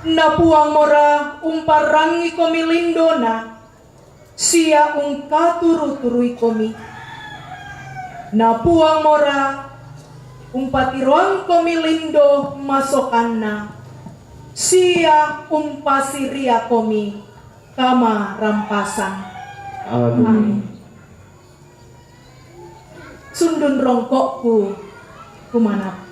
Napuang mora umparangi komi lindona, sia ungkaturui komi. Napuang mora umpatiruang komi lindo masokanna, sia umpasiria komi kama rampasan. Amin. Sundun rongkokku kumanapa.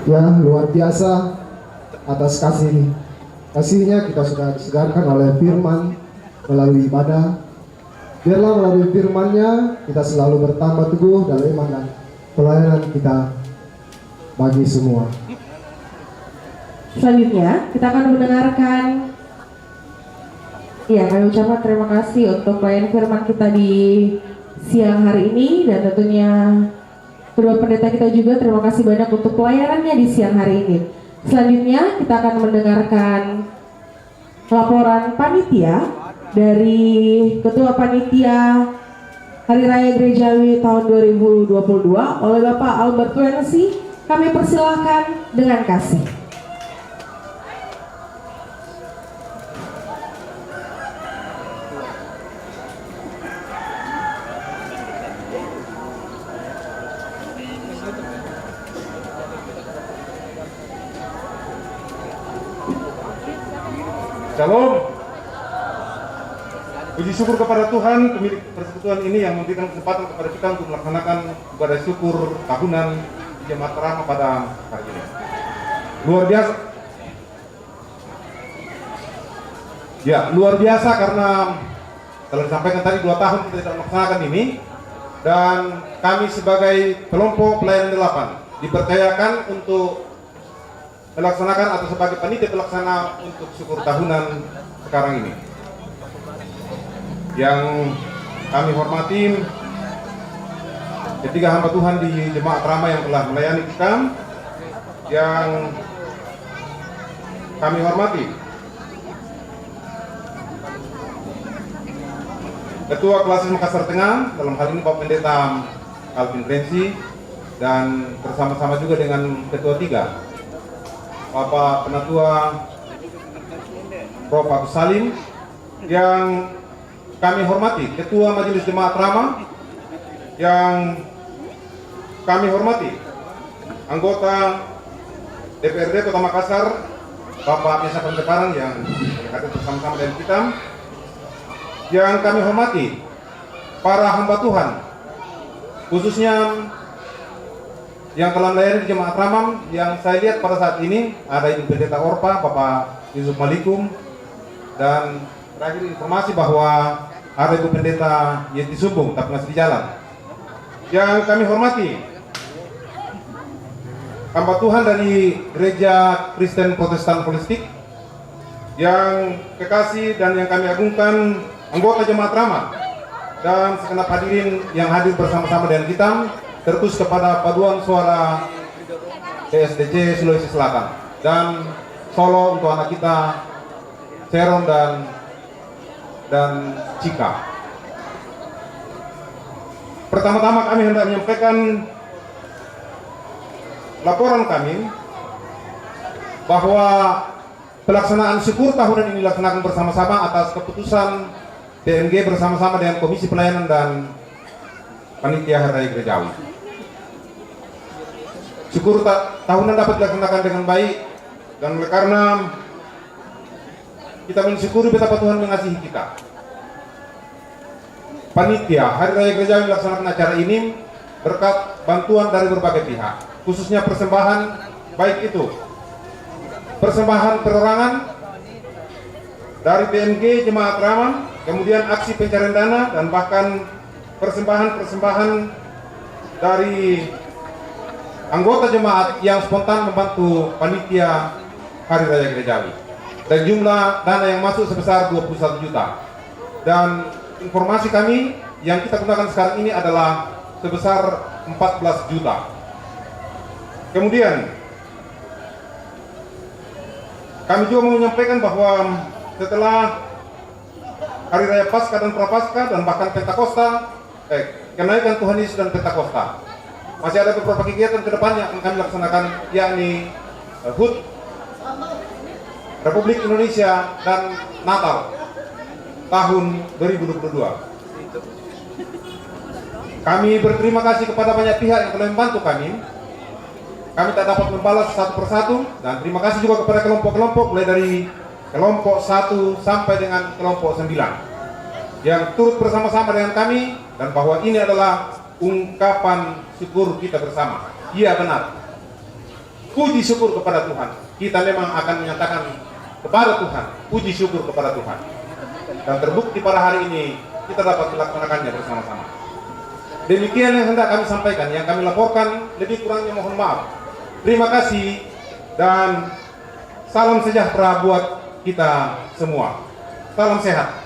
Ya, luar biasa atas kasihnya kita sudah disegarkan oleh firman melalui ibadah. Biarlah melalui firman-Nya kita selalu bertambah teguh dalam iman dan pelayanan kita bagi semua. Selanjutnya kita akan mendengarkan, ya, kami ucapkan terima kasih untuk pelayan firman kita di siang hari ini, dan tentunya kedua pendeta kita juga terima kasih banyak untuk pelayanannya di siang hari ini. Selanjutnya kita akan mendengarkan laporan panitia dari Ketua Panitia Hari Raya Gerejawi tahun 2022 oleh Bapak Albert Wensi. Kami persilahkan dengan kasih. Shalom. Puji syukur kepada Tuhan, pemilik persekutuan ini yang memberikan kesempatan kepada kita untuk melaksanakan ibadah syukur tahunan Jemaat Terang pada hari ini. Luar biasa. Ya, luar biasa karena telah disampaikan tadi 2 tahun kita tidak melaksanakan ini, dan kami sebagai kelompok pelayanan 8 dipercayakan untuk melaksanakan atau sebagai panitia pelaksana untuk syukur tahunan sekarang ini, yang kami hormati ketiga hamba Tuhan di Jemaat Rama yang telah melayani kita, yang kami hormati Ketua Klasis Makassar Tengah, dalam hal ini Bapak Pendeta Alvin Rensi, dan bersama-sama juga dengan Ketua 3 Bapak Penatua Prof. Agus Salim, yang kami hormati Ketua Majelis Jemaat Rama, yang kami hormati anggota DPRD Kota Makassar Bapak Mesa Pendeparan yang hadir bersama-sama dengan kita, yang kami hormati para hamba Tuhan, khususnya yang telah melayani di Jemaat Rama, yang saya lihat pada saat ini ada Ibu Pendeta Orpa, Bapak Yusuf Malikum, dan terakhir informasi bahwa ada Ibu Pendeta Yeti Sumbung tapi masih di jalan. Yang kami hormati hamba Tuhan dari Gereja Kristen Protestan Holistik, yang kekasih dan yang kami agungkan anggota Jemaat Rama, dan segenap hadirin yang hadir bersama-sama dengan kita, terkhusus kepada Paduan Suara PSDC Sulawesi Selatan dan Solo untuk anak kita Seron dan Cika. Pertama-tama kami hendak menyampaikan laporan kami bahwa pelaksanaan syukur tahunan ini dilaksanakan bersama-sama atas keputusan DMG bersama-sama dengan Komisi Pelayanan dan Panitia Hari Raya Gerejawi. Syukur tahunan dapat dilaksanakan dengan baik, dan oleh karena kita mensyukuri betapa Tuhan mengasihi kita, Panitia Hari Raya Gerejawi melaksanakan acara ini berkat bantuan dari berbagai pihak, khususnya persembahan, baik itu persembahan perorangan dari BMG Jemaat Rama, kemudian aksi pencarian dana, dan bahkan persembahan dari anggota jemaat yang spontan membantu panitia Hari Raya Gerejawi, dan jumlah dana yang masuk sebesar 21 juta, dan informasi kami yang kita gunakan sekarang ini adalah sebesar 14 juta. Kemudian kami juga mau menyampaikan bahwa setelah Hari Raya Paskah dan Prapaskah dan bahkan Pentakosta, kenaikan Tuhan Yesus dan Pentakosta, masih ada beberapa kegiatan ke depan yang akan kami laksanakan, yakni HUT Republik Indonesia dan Natal tahun 2022. Kami berterima kasih kepada banyak pihak yang telah membantu kami. Kami tak dapat membalas satu persatu, dan terima kasih juga kepada kelompok-kelompok mulai dari kelompok 1 sampai dengan kelompok 9 yang turut bersama-sama dengan kami, dan bahwa ini adalah ungkapan syukur kita bersama. Iya, benar, puji syukur kepada Tuhan. Kita memang akan menyatakan kepada Tuhan puji syukur kepada Tuhan, dan terbukti pada hari ini kita dapat melaksanakannya bersama-sama. Demikian yang hendak kami sampaikan, yang kami laporkan. Lebih kurangnya mohon maaf. Terima kasih dan salam sejahtera buat kita semua. Salam sehat.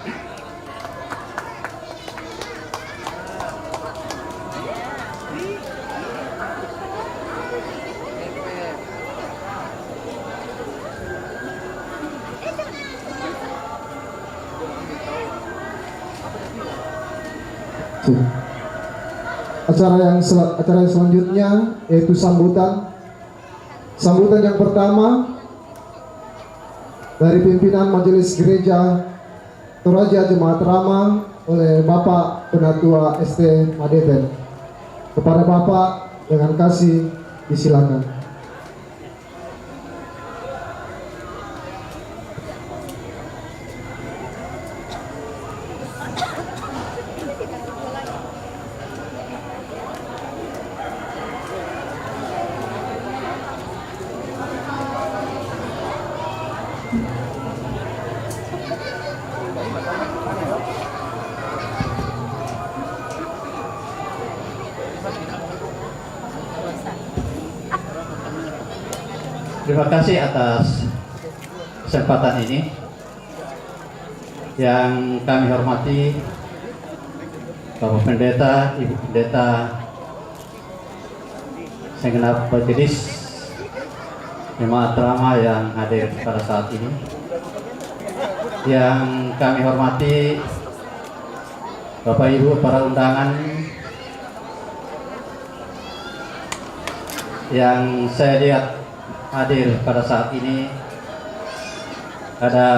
Acara yang selanjutnya yaitu sambutan yang pertama dari pimpinan Majelis Gereja Toraja Jemaat Rama oleh Bapak Penatua ST Madeten. Kepada Bapak dengan kasih disilakan. Terima kasih atas kesempatan ini. Yang kami hormati Bapak Pendeta, Ibu Pendeta, segenap majelis jemaat drama yang hadir pada saat ini, yang kami hormati Bapak Ibu para undangan, yang saya lihat hadir pada saat ini ada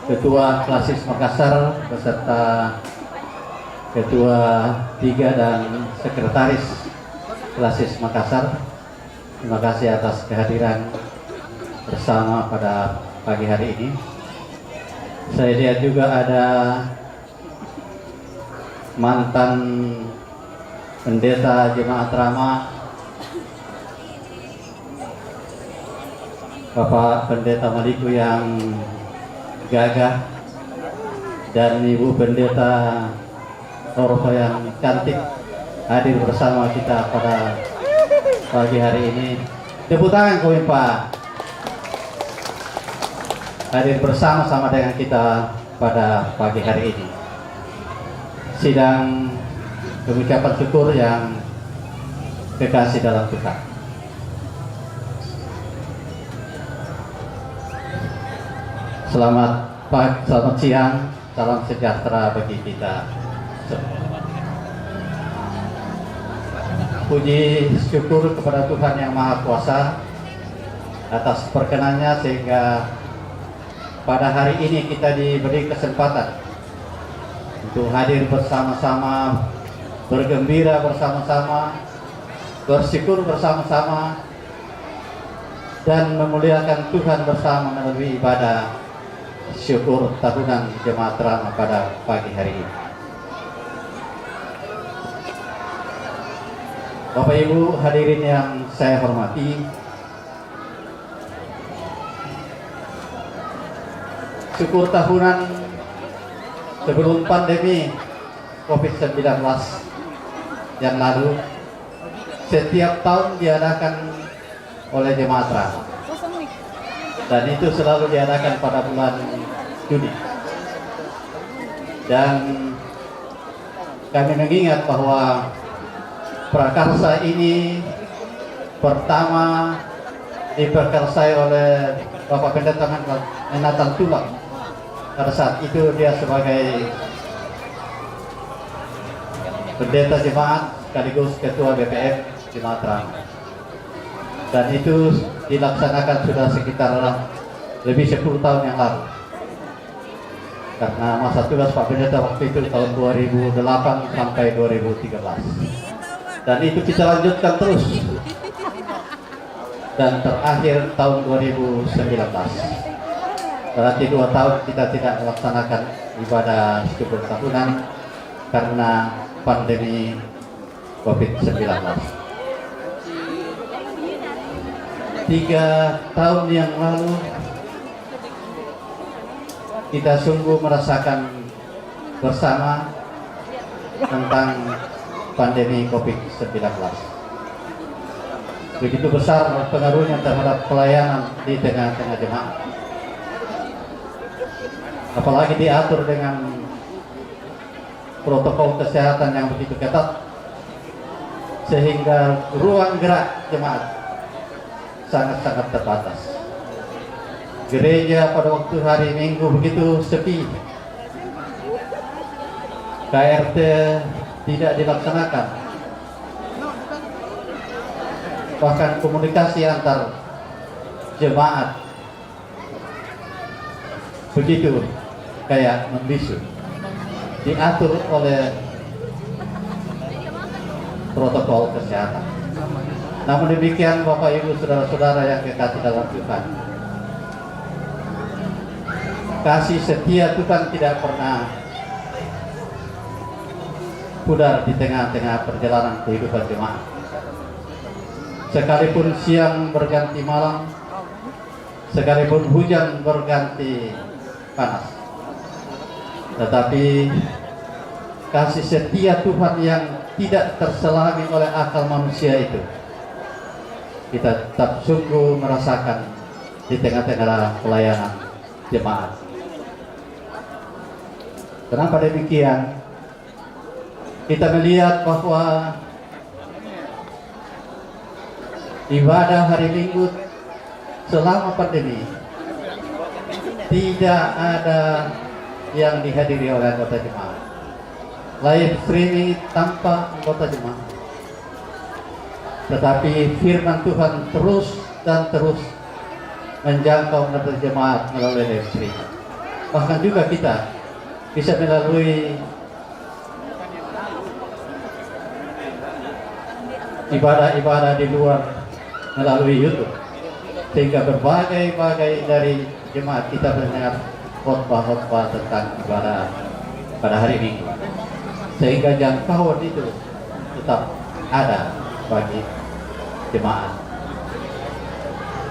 Ketua Klasis Makassar beserta Ketua 3 dan Sekretaris Klasis Makassar. Terima kasih atas kehadiran bersama pada pagi hari ini. Saya lihat juga ada mantan pendeta jemaat Rama, Bapak Pendeta Maliku yang gagah, dan Ibu Pendeta Roro yang cantik hadir bersama kita pada pagi hari ini. Tepuk tangan koin Pak. Hadir bersama-sama dengan kita pada pagi hari ini. Sidang pengucapan syukur yang kekasih dalam Tuhan. Selamat pagi, selamat siang, salam sejahtera bagi kita semua. Puji syukur kepada Tuhan yang Maha Kuasa atas perkenannya sehingga pada hari ini kita diberi kesempatan untuk hadir bersama-sama, bergembira bersama-sama, bersyukur bersama-sama, dan memuliakan Tuhan bersama melalui ibadah syukur tahunan jemaat Rama pada pagi hari ini. Bapak Ibu hadirin yang saya hormati, syukur tahunan sebelum pandemi COVID-19 yang lalu setiap tahun diadakan oleh jemaat Rama, dan itu selalu diadakan pada bulan Juni. Dan kami mengingat bahwa prakarsa ini pertama diperkarsai oleh Bapak Pendeta Nathan Tulang. Pada saat itu dia sebagai pendeta jemaat sekaligus ketua BPM Jemaat Rama. Dan itu dilaksanakan sudah sekitar lebih 10 tahun yang lalu. Karena masa tugas Pak Pendeta waktu itu tahun 2008 sampai 2013. Dan itu kita lanjutkan terus. Dan terakhir tahun 2019. Berarti 2 tahun kita tidak melaksanakan ibadah syukur tahunan karena pandemi COVID-19. 3 tahun yang lalu kita sungguh merasakan bersama tentang pandemi COVID-19. Begitu besar pengaruhnya terhadap pelayanan di tengah-tengah jemaat. Apalagi diatur dengan protokol kesehatan yang begitu ketat, sehingga ruang gerak jemaat sangat-sangat terbatas. Gereja pada waktu hari Minggu begitu sepi. KRT tidak dilaksanakan. Bahkan komunikasi antar jemaat begitu kayak membisu. Diatur oleh protokol kesehatan. Namun demikian Bapak Ibu saudara-saudara yang kekasih dalam Tuhan, kasih setia Tuhan tidak pernah pudar di tengah-tengah perjalanan kehidupan jemaat. Sekalipun siang berganti malam, sekalipun hujan berganti panas, tetapi kasih setia Tuhan yang tidak terselami oleh akal manusia itu kita tetap sungguh merasakan di tengah-tengah pelayanan jemaat. Kenapa demikian? kita melihat bahwa ibadah hari Minggu selama pandemi tidak ada yang dihadiri oleh anggota jemaat. Live streaming tanpa anggota jemaat. Tetapi firman Tuhan terus dan terus menjangkau anggota jemaat melalui live streaming. Bahkan juga kita bisa melalui ibadah-ibadah di luar melalui YouTube, sehingga berbagai dari jemaat kita mendengar khotbah-khotbah tentang ibadah pada hari Minggu, sehingga jangkauan itu tetap ada bagi jemaat.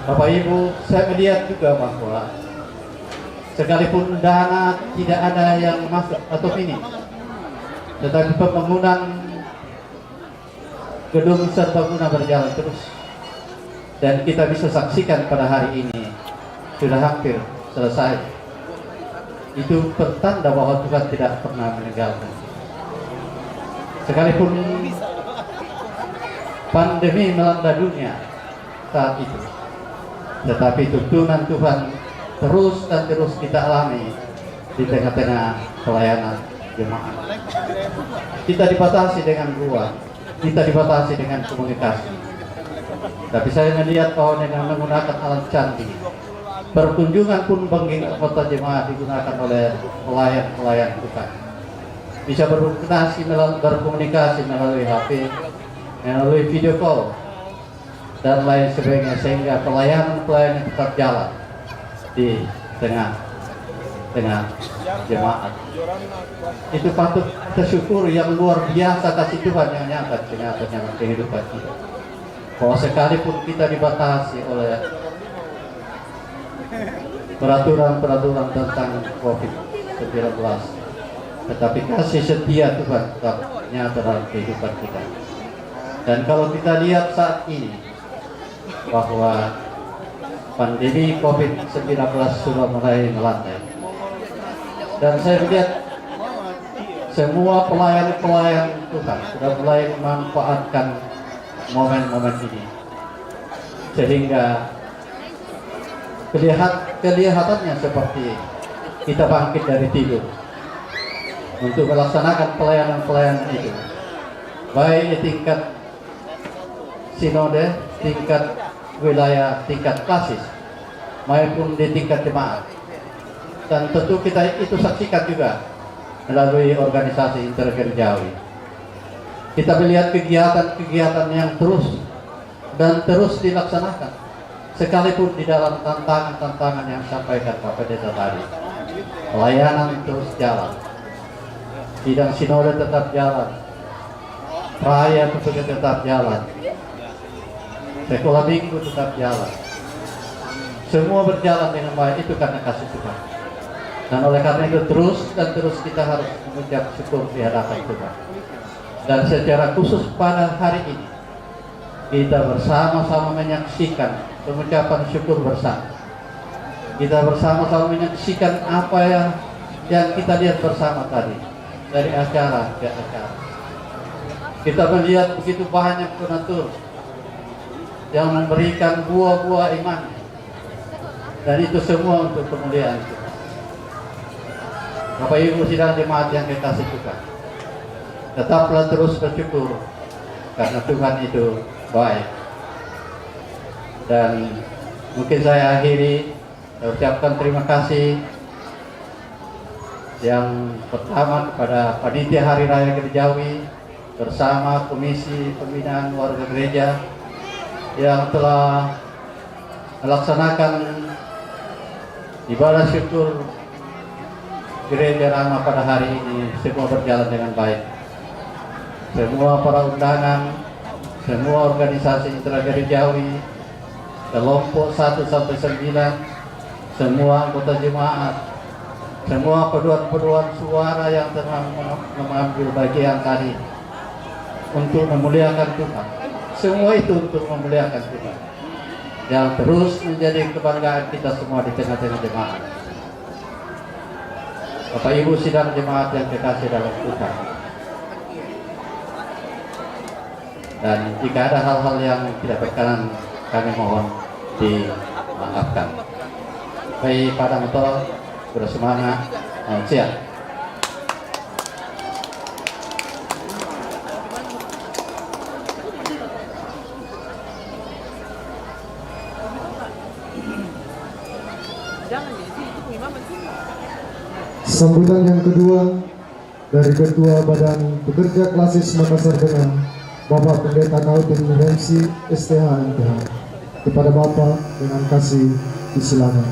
Bapak Ibu, saya melihat juga bahwa sekalipun dana tidak ada yang masuk atau minim, tetapi pembangunan gedung serbaguna berjalan terus, dan kita bisa saksikan pada hari ini sudah hampir selesai. Itu pertanda bahwa Tuhan tidak pernah meninggalkan. Sekalipun pandemi melanda dunia saat itu, tetapi tuntunan Tuhan terus dan terus kita alami di tengah-tengah pelayanan jemaat. Kita dibatasi dengan ruang, kita dibatasi dengan komunikasi. Tapi saya melihat bahwa dengan menggunakan alat canggih, perkunjungan pun bagi anggota jemaat digunakan oleh pelayan-pelayan Tuhan. Bisa berkomunikasi melalui HP, melalui video call, dan lain sebagainya, sehingga pelayanan tetap jalan di tengah jemaat. Itu patut tersyukur yang luar biasa kasih Tuhan yang nyata dengan kehidupan kita. Bahwa sekalipun kita dibatasi oleh peraturan-peraturan tentang COVID-19, tetapi kasih setia Tuhan tetap nyata dalam kehidupan kita. Dan kalau kita lihat saat ini bahwa pandemi COVID-19 sudah mulai melandai, dan saya lihat semua pelayan-pelayan Tuhan sudah mulai memanfaatkan momen-momen ini, sehingga kelihatannya seperti kita bangkit dari tidur untuk melaksanakan pelayanan-pelayanan itu, baik di tingkat sinode, tingkat wilayah, tingkat klasis, maupun di tingkat jemaat. Dan tentu kita itu saksikan juga melalui organisasi intergerejawi. Kita melihat kegiatan-kegiatan yang terus dan terus dilaksanakan, sekalipun di dalam tantangan-tantangan yang disampaikan Pak Pendeta tadi. Pelayanan terus jalan, sidang sinode tetap jalan, raya tetap jalan, sekolah minggu tetap jalan. Semua berjalan dengan baik, itu karena kasih Tuhan. Dan oleh karena itu terus dan terus kita harus mengucap syukur di hadapan Tuhan. Dan secara khusus pada hari ini kita bersama-sama menyaksikan pengucapan syukur bersama. Kita bersama-sama menyaksikan apa yang kita lihat bersama tadi, dari acara ke acara. Kita melihat begitu banyak penatur yang memberikan buah-buah iman, dan itu semua untuk kemuliaan Tuhan. Bapak Ibu sidang jemaat yang dikasihi Tuhan, tetaplah terus bersyukur karena Tuhan itu baik. Dan mungkin saya akhiri, saya ucapkan terima kasih yang pertama kepada Panitia Hari Raya Gerejawi bersama Komisi Pembinaan Warga Gereja yang telah melaksanakan ibadah syukur Gereja Rama pada hari ini. Semua berjalan dengan baik. Semua para undangan, semua organisasi intragerejawi, kelompok 1 sampai 9, semua anggota jemaat, semua paduan-paduan suara yang telah mengambil bagian tadi untuk memuliakan Tuhan. Semua itu untuk memuliakan Tuhan, yang terus menjadi kebanggaan kita semua di tengah-tengah jemaat. Bapak Ibu sidang jemaat yang dikasih dalam Tuhan, Dan jika ada hal-hal yang tidak berkenan, kami mohon dimaafkan. Baik, Pak Danto, bersemangat, siap. Sambutan yang kedua dari Ketua Badan Pekerja Klasis Makassar Tengah, Bapak Pendeta Kautin Remsi STH MTH. Kepada Bapak dengan kasih disilakan.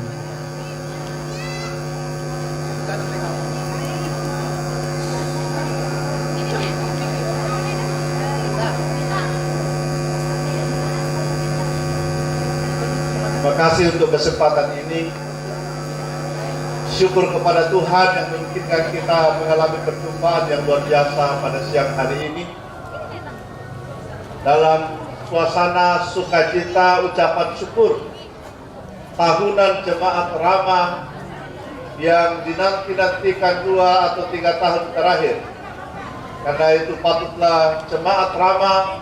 Terima kasih untuk kesempatan ini. Syukur kepada Tuhan yang memungkinkan kita mengalami perjumpaan yang luar biasa pada siang hari ini. Dalam suasana sukacita, ucapan syukur tahunan Jemaat Rama yang dinanti-nantikan 2 atau 3 tahun terakhir. Karena itu patutlah Jemaat Rama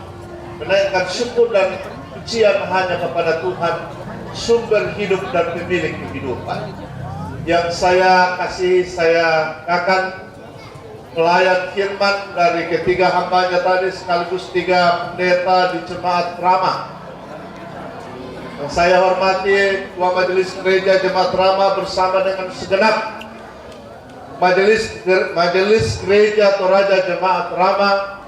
menaikkan syukur dan pujian hanya kepada Tuhan, sumber hidup dan pemilik kehidupan. Yang saya akan pelayan firman dari ketiga hambanya tadi sekaligus 3 pendeta di Jemaat Rama. Yang saya hormati Ketua Majelis Gereja Jemaat Rama bersama dengan segenap Majelis Gereja Toraja Jemaat Rama.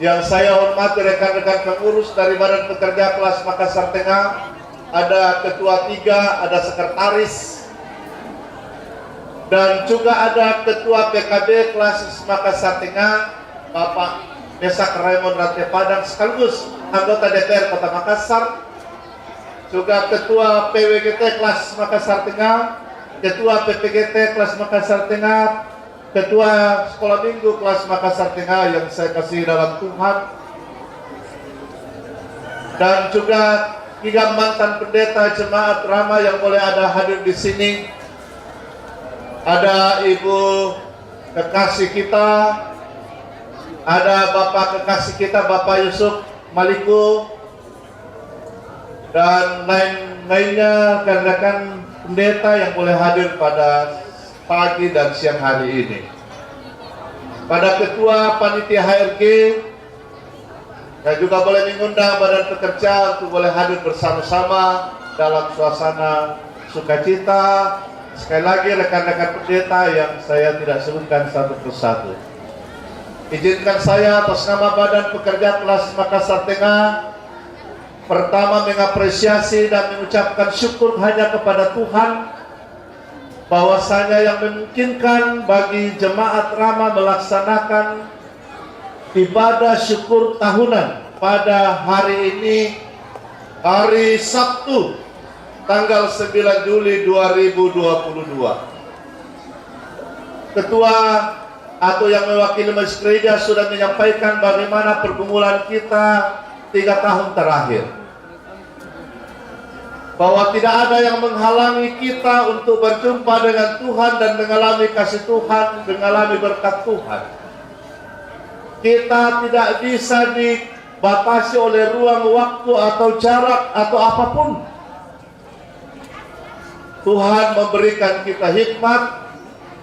Yang saya hormati rekan-rekan pengurus dari Badan Pekerja Kelas Makassar Tengah, ada Ketua 3, ada Sekretaris, dan juga ada Ketua PKB Klasis Makassar Tengah, Bapak Mesak Raymond Rantai Padang, sekaligus anggota DPR Kota Makassar, juga Ketua PWGT Klasis Makassar Tengah, Ketua PPGT Kelas Makassar Tengah, Ketua Sekolah Minggu Kelas Makassar Tengah yang saya kasih dalam Tuhan, dan juga 3 mantan pendeta Jemaat Rama yang boleh ada hadir di sini. Ada Ibu kekasih kita, ada Bapak kekasih kita Bapak Yusuf Maliku, dan lain-lainnya rekan-rekan pendeta yang boleh hadir pada pagi dan siang hari ini. Pada Ketua Panitia HRG, dan juga boleh mengundang Badan Pekerja untuk boleh hadir bersama-sama dalam suasana sukacita. Sekali lagi rekan-rekan pendeta yang saya tidak sebutkan satu persatu, izinkan saya atas nama Badan Pekerja Kelas Makassar Tengah pertama mengapresiasi dan mengucapkan syukur hanya kepada Tuhan bahwasanya yang memungkinkan bagi Jemaat Rama melaksanakan ibadah syukur tahunan pada hari ini, hari Sabtu, tanggal 9 Juli 2022. Ketua atau yang mewakili Majelis Gereja sudah menyampaikan bagaimana pergumulan kita 3 tahun terakhir, bahwa tidak ada yang menghalangi kita untuk berjumpa dengan Tuhan dan mengalami kasih Tuhan, mengalami berkat Tuhan. Kita tidak bisa dibatasi oleh ruang, waktu, atau jarak, atau apapun. Tuhan memberikan kita hikmat,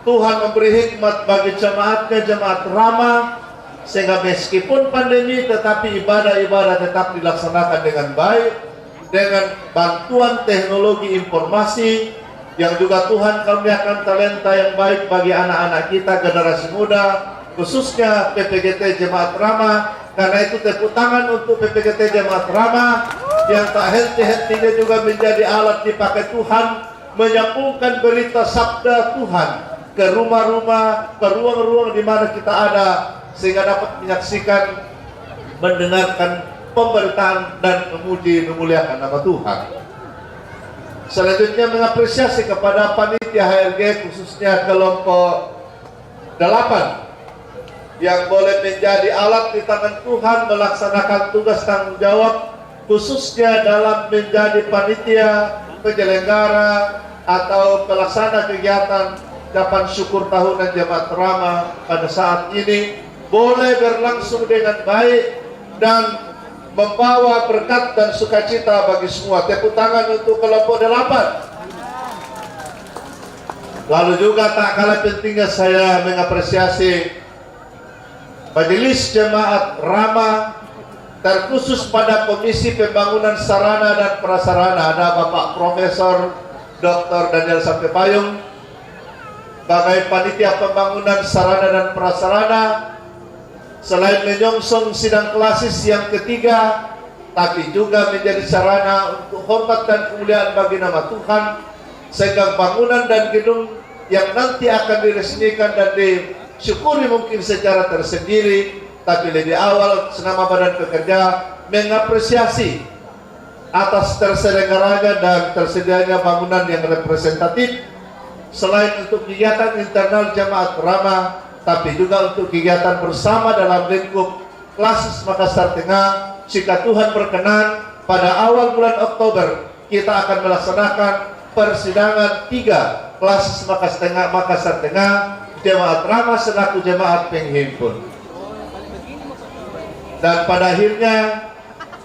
Tuhan memberi hikmat bagi Jemaat Rama, sehingga meskipun pandemi tetapi ibadah-ibadah tetap dilaksanakan dengan baik, dengan bantuan teknologi informasi, yang juga Tuhan karuniakan talenta yang baik bagi anak-anak kita, generasi muda, khususnya PPGT Jemaat Rama. Karena itu tepuk tangan untuk PPGT Jemaat Rama yang tak henti-hentinya juga menjadi alat dipakai Tuhan menyambungkan berita sabda Tuhan ke rumah-rumah, ke ruang-ruang di mana kita ada, sehingga dapat menyaksikan, mendengarkan pemberitaan dan memuji memuliakan nama Tuhan. Selanjutnya mengapresiasi kepada panitia HRG khususnya kelompok 8 yang boleh menjadi alat di tangan Tuhan melaksanakan tugas tanggung jawab, khususnya dalam menjadi panitia penyelenggara atau pelaksana kegiatan ucapan syukur tahunan Jemaat Rama pada saat ini boleh berlangsung dengan baik dan membawa berkat dan sukacita bagi semua. Tepuk tangan untuk kelompok 8. Lalu juga tak kalah pentingnya saya mengapresiasi Majelis Jemaat Rama, terkhusus pada Komisi Pembangunan Sarana dan Prasarana. Ada Bapak Profesor Dr. Daniel Sampepayung sebagai Panitia Pembangunan Sarana dan Prasarana. Selain menyongsong sidang klasis yang ketiga, tapi juga menjadi sarana untuk hormat dan kemuliaan bagi nama Tuhan, sehingga bangunan dan gedung yang nanti akan diresmikan dan disyukuri mungkin secara tersendiri, tapi lebih awal senama Badan Pekerja mengapresiasi atas terselenggaranya dan tersedianya bangunan yang representatif, selain untuk kegiatan internal Jemaat Rama, tapi juga untuk kegiatan bersama dalam lingkup klasis Makassar Tengah. Jika Tuhan berkenan, pada awal bulan Oktober kita akan melaksanakan persidangan 3 klasis Makassar Tengah Jemaat Rama selaku jemaat penghimpun. Dan pada akhirnya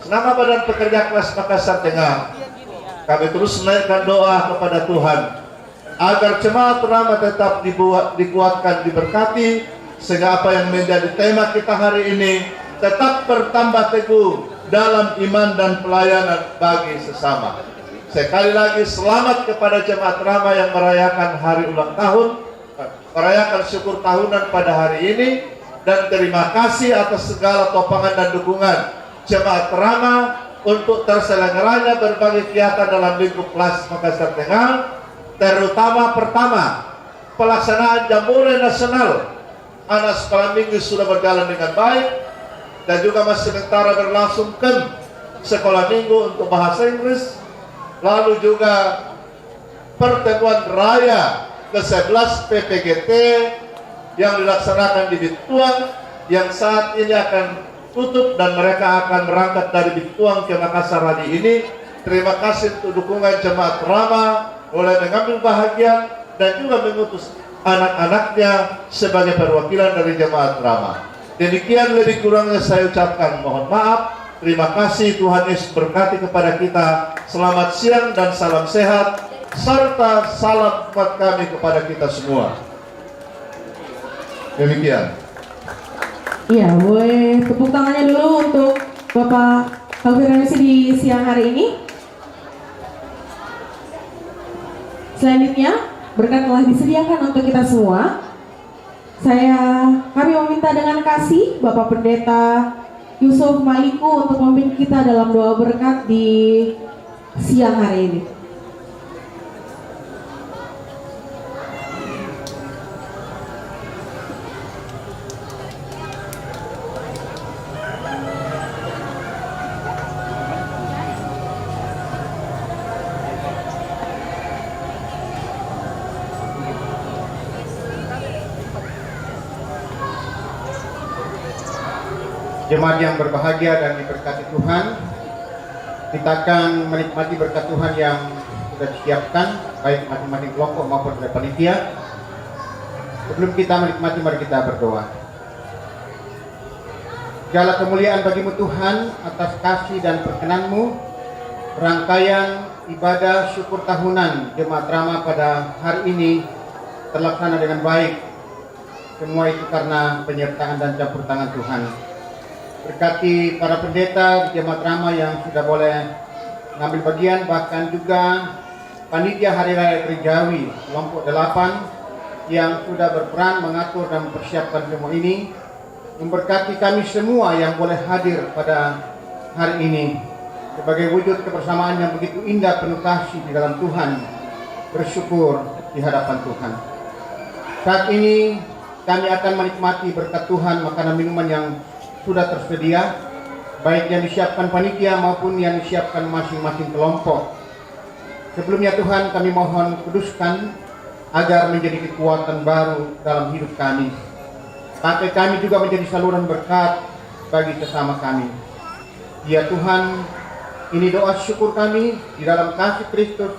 senama Badan Pekerja kelas Makassar Tengah, kami terus menaikkan doa kepada Tuhan agar jemaat Rama tetap dikuatkan, diberkati, sehingga apa yang menjadi tema kita hari ini tetap bertambah teguh dalam iman dan pelayanan bagi sesama. Sekali lagi selamat kepada jemaat Rama yang merayakan hari ulang tahun, merayakan syukur tahunan pada hari ini, dan terima kasih atas segala topangan dan dukungan jemaat Rama untuk terselenggaranya berbagai kegiatan dalam lingkup kelas Makassar Tengah, terutama pertama pelaksanaan Jambore Nasional anak sekolah minggu sudah berjalan dengan baik, dan juga masih sementara berlangsung sekolah minggu untuk bahasa Inggris. Lalu juga pertemuan raya ke-11 PPGT yang dilaksanakan di Bituang, yang saat ini akan tutup dan mereka akan berangkat dari Bituang ke Makassar hari ini. Terima kasih untuk dukungan jemaat Rama boleh mengambil bahagian dan juga mengutus anak-anaknya sebagai perwakilan dari jemaat Rama. Demikian lebih kurangnya saya ucapkan mohon maaf. Terima kasih, Tuhan Yesus berkati kepada kita. Selamat siang dan salam sehat, serta salam buat kami kepada kita semua. Demikian. Iya, boleh tepuk tangannya dulu untuk Bapak konfirmasi di siang hari ini. Selanjutnya, berkat telah disediakan untuk kita semua. Kami meminta dengan kasih Bapak Pendeta Yusuf Maliku untuk memimpin kita dalam doa berkat di siang hari ini. Jemaat yang berbahagia dan diberkati Tuhan, kita akan menikmati berkat Tuhan yang sudah disiapkan baik masing-masing kelompok maupun oleh panitia. Sebelum kita menikmati, mari kita berdoa. Segala kemuliaan bagimu Tuhan atas kasih dan perkenan-Mu. Rangkaian ibadah syukur tahunan Jemaat Rama pada hari ini terlaksana dengan baik. Semua itu karena penyertaan dan campur tangan Tuhan. Berkati para pendeta di Jemaat Rama yang sudah boleh mengambil bagian, bahkan juga panitia Hari Raya Gerejawi kelompok 8 yang sudah berperan mengatur dan mempersiapkan semua ini. Memberkati kami semua yang boleh hadir pada hari ini sebagai wujud kebersamaan yang begitu indah, penuh kasih di dalam Tuhan, bersyukur di hadapan Tuhan. Saat ini kami akan menikmati berkat Tuhan makanan minuman yang sudah tersedia, baik yang disiapkan panitia maupun yang disiapkan masing-masing kelompok. Sebelumnya Tuhan, kami mohon kuduskan agar menjadi kekuatan baru dalam hidup kami. Pakai kami juga menjadi saluran berkat bagi sesama kami. Ya Tuhan, ini doa syukur kami di dalam kasih Kristus,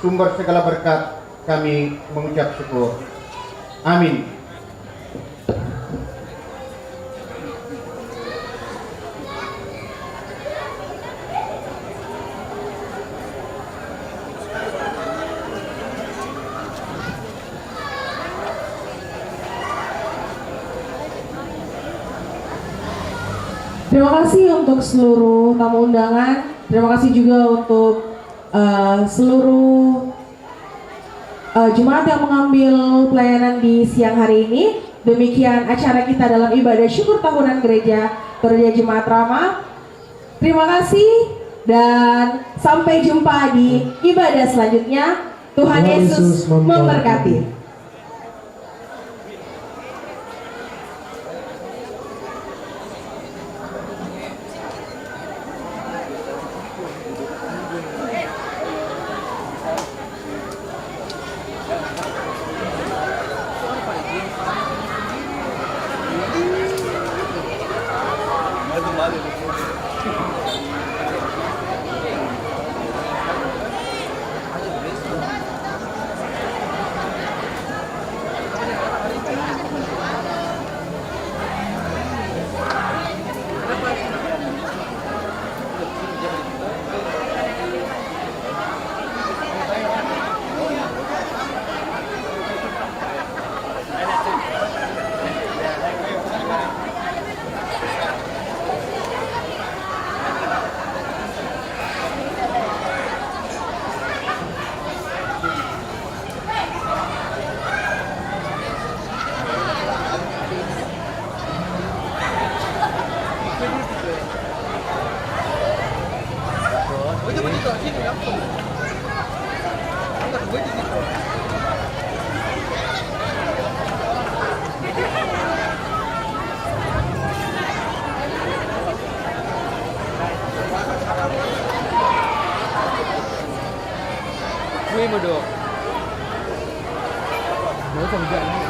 sumber segala berkat, kami mengucap syukur. Amin. Terima kasih untuk seluruh tamu undangan. Terima kasih juga untuk seluruh jemaat yang mengambil pelayanan di siang hari ini. Demikian acara kita dalam ibadah syukur tahunan gereja Gereja Jemaat Rama. Terima kasih dan sampai jumpa di ibadah selanjutnya. Tuhan Yesus memberkati. Quy mà được. Mỗi phần dạy